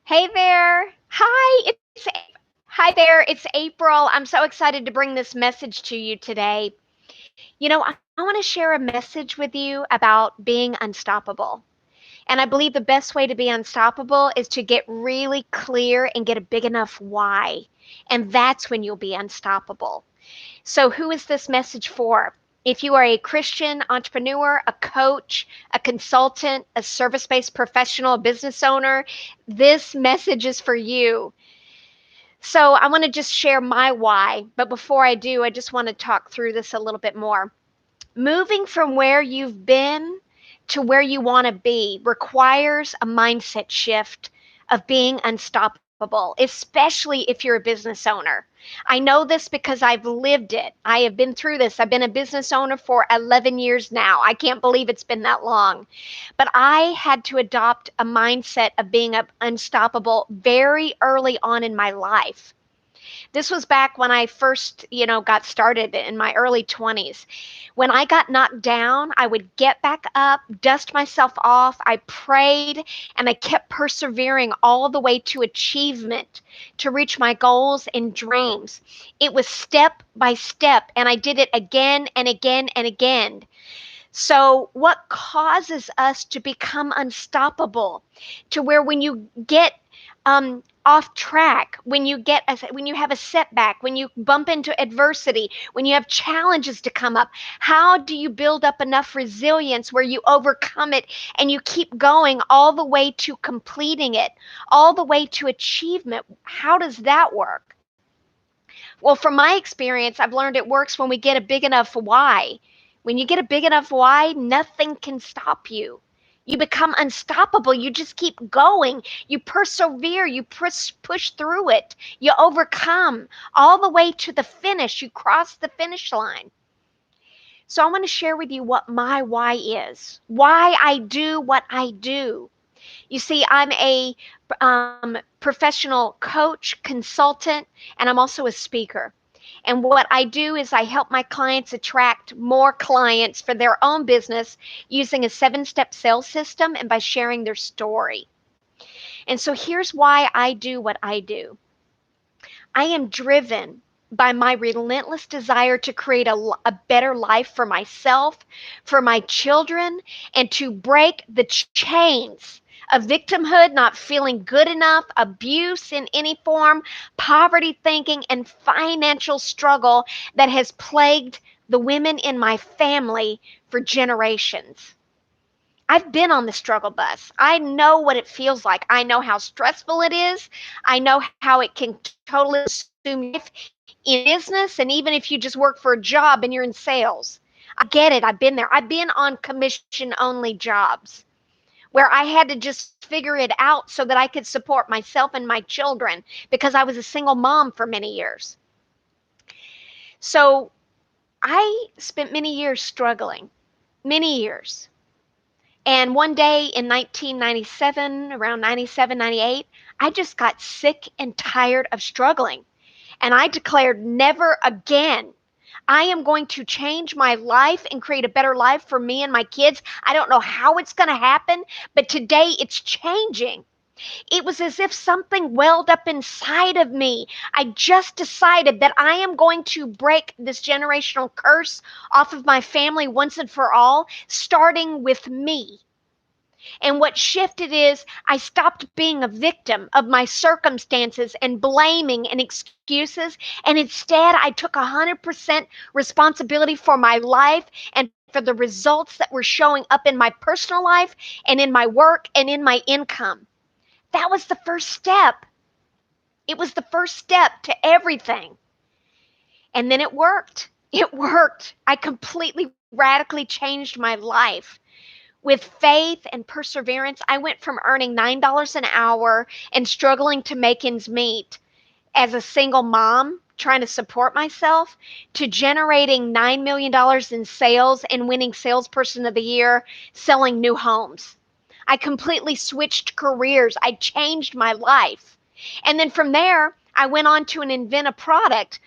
Hey there. Hi there. It's April. I'm so excited to bring this message to you today. I want to share a message with you about being unstoppable. And I believe the best way to be unstoppable is to get really clear and get a big enough why. And that's when you'll be unstoppable. So, who is this message for? If you are a Christian entrepreneur, a coach, a consultant, a service based professional, a business owner, this message is for you. So, I want to just share my why. But before I do, I just want to talk through this a little bit more. Moving from where you've been to where you want to be requires a mindset shift of being unstoppable, especially if you're a business owner. I know this because I've lived it. I have been through this. I've been a business owner for 11 years now. I can't believe it's been that long. But I had to adopt a mindset of being unstoppable very early on in my life. This was back when I first, got started in my early 20s. When I got knocked down, I would get back up, dust myself off. I prayed and I kept persevering all the way to achievement to reach my goals and dreams. It was step by step, and I did it again and again and again. So, what causes us to become unstoppable to where when you get off track, when you have a setback, when you bump into adversity, when you have challenges to come up, how do you build up enough resilience where you overcome it and you keep going all the way to completing it, all the way to achievement? How does that work? Well, from my experience, I've learned it works when we get a big enough why. When you get a big enough why, nothing can stop you. You become unstoppable. You just keep going. You persevere. You push through it. You overcome all the way to the finish. You cross the finish line. So I want to share with you what my why is, why I do what I do. You see, I'm a professional coach, consultant, and I'm also a speaker. And what I do is I help my clients attract more clients for their own business using a 7-step sales system and by sharing their story. And so here's why I do what I do. I am driven by my relentless desire to create a better life for myself, for my children, and to break the chains of victimhood, not feeling good enough, abuse in any form, poverty thinking, and financial struggle that has plagued the women in my family for generations. I've been on the struggle bus. I know what it feels like. I know how stressful it is. I know how it can totally consume life in business, and even if you just work for a job and you're in sales. I get it. I've been there. I've been on commission only jobs where I had to just figure it out so that I could support myself and my children because I was a single mom for many years. So I spent many years struggling, many years. And one day in 1997, around 97, 98, I just got sick and tired of struggling. And I declared, never again. I am going to change my life and create a better life for me and my kids. I don't know how it's going to happen, but today it's changing. It was as if something welled up inside of me. I just decided that I am going to break this generational curse off of my family once and for all, starting with me. And what shifted is I stopped being a victim of my circumstances and blaming and excuses. And instead, I took 100% responsibility for my life and for the results that were showing up in my personal life and in my work and in my income. That was the first step. It was the first step to everything. And then it worked. It worked. I completely radically changed my life. With faith and perseverance, I went from earning $9 an hour and struggling to make ends meet as a single mom trying to support myself to generating $9 million in sales and winning Salesperson of the Year selling new homes. I completely switched careers. I changed my life. And then from there, I went on to invent a product.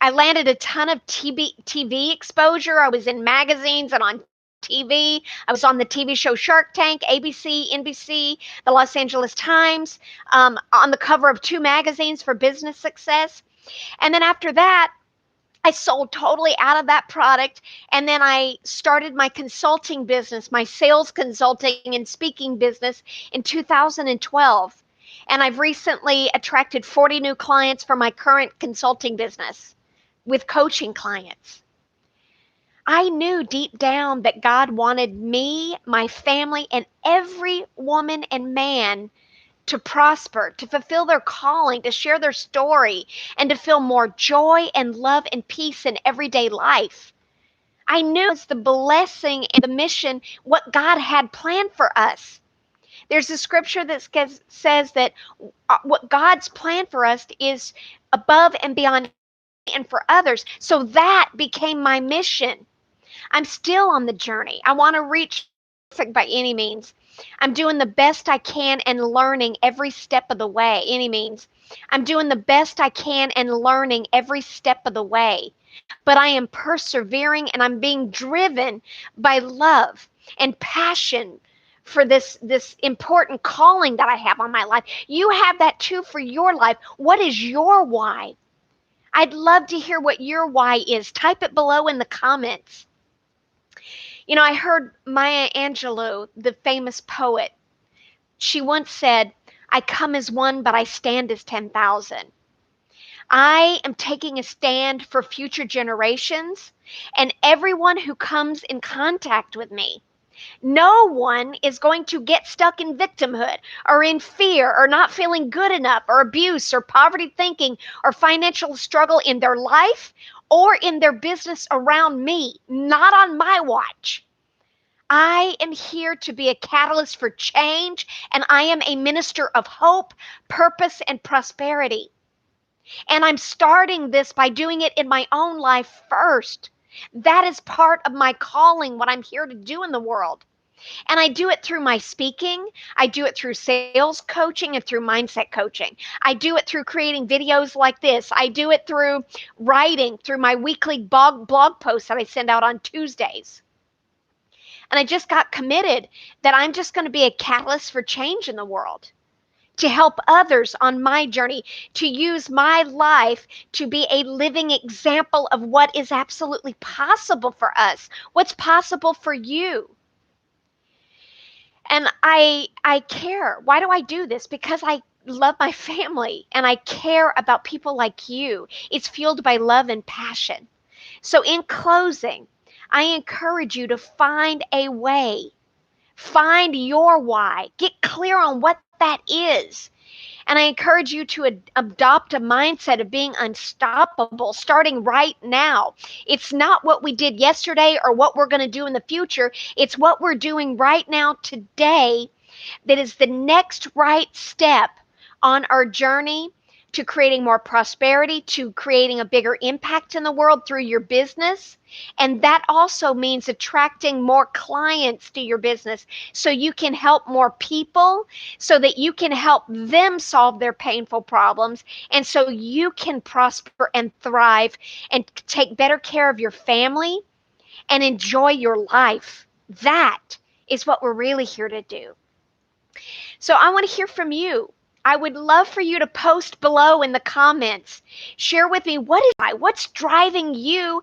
I landed a ton of TV exposure. I was in magazines and on TV. I was on the TV show Shark Tank, ABC, NBC, the Los Angeles Times, on the cover of 2 magazines for business success. And then after that, I sold totally out of that product. And then I started my consulting business, my sales consulting and speaking business in 2012. And I've recently attracted 40 new clients for my current consulting business with coaching clients. I knew deep down that God wanted me, my family, and every woman and man to prosper, to fulfill their calling, to share their story, and to feel more joy and love and peace in everyday life. I knew it was the blessing and the mission, what God had planned for us. There's a scripture that says that what God's plan for us is above and beyond and for others. So that became my mission. I'm still on the journey. I want to reach perfect by any means. I'm doing the best I can and learning every step of the way. Any means. I'm doing the best I can and learning every step of the way. But I am persevering and I'm being driven by love and passion for this important calling that I have on my life. You have that too for your life. What is your why? I'd love to hear what your why is. Type it below in the comments. You know, I heard Maya Angelou, the famous poet, she once said, I come as one, but I stand as 10,000. I am taking a stand for future generations and everyone who comes in contact with me. No one is going to get stuck in victimhood or in fear or not feeling good enough or abuse or poverty thinking or financial struggle in their life or in their business around me, not on my watch. I am here to be a catalyst for change, and I am a minister of hope, purpose, and prosperity. And I'm starting this by doing it in my own life first. That is part of my calling, what I'm here to do in the world. And I do it through my speaking. I do it through sales coaching and through mindset coaching. I do it through creating videos like this. I do it through writing, through my weekly blog posts that I send out on Tuesdays. And I just got committed that I'm just going to be a catalyst for change in the world, to help others on my journey, to use my life to be a living example of what is absolutely possible for us, what's possible for you. And I care. Why do I do this? Because I love my family and I care about people like you. It's fueled by love and passion. So in closing, I encourage you to find a way. Find your why. Get clear on what that is. And I encourage you to adopt a mindset of being unstoppable starting right now. It's not what we did yesterday or what we're going to do in the future. It's what we're doing right now today that is the next right step on our journey to creating more prosperity, to creating a bigger impact in the world through your business. And that also means attracting more clients to your business so you can help more people, so that you can help them solve their painful problems, and so you can prosper and thrive and take better care of your family and enjoy your life. That is what we're really here to do. So I want to hear from you. I would love for you to post below in the comments. Share with me what's driving you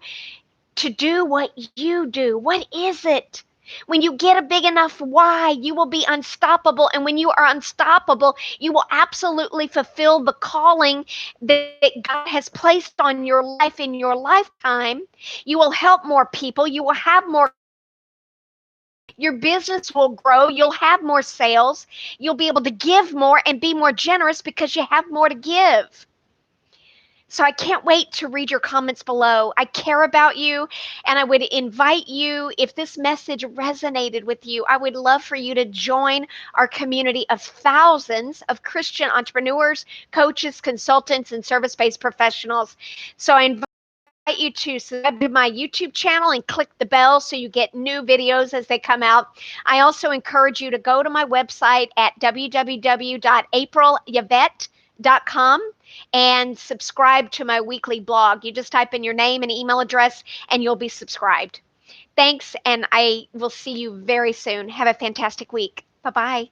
to do what you do. What is it? When you get a big enough why, you will be unstoppable. And when you are unstoppable, you will absolutely fulfill the calling that God has placed on your life in your lifetime. You will help more people. You will have more. Your business will grow. You'll have more sales. You'll be able to give more and be more generous because you have more to give. So I can't wait to read your comments below. I care about you, and I would invite you, if this message resonated with you, I would love for you to join our community of thousands of Christian entrepreneurs, coaches, consultants, and service-based professionals. So I invite you to subscribe to my YouTube channel and click the bell so you get new videos as they come out. I also encourage you to go to my website at www.aprilyvette.com and subscribe to my weekly blog. You just type in your name and email address and you'll be subscribed. Thanks, and I will see you very soon. Have a fantastic week. Bye bye.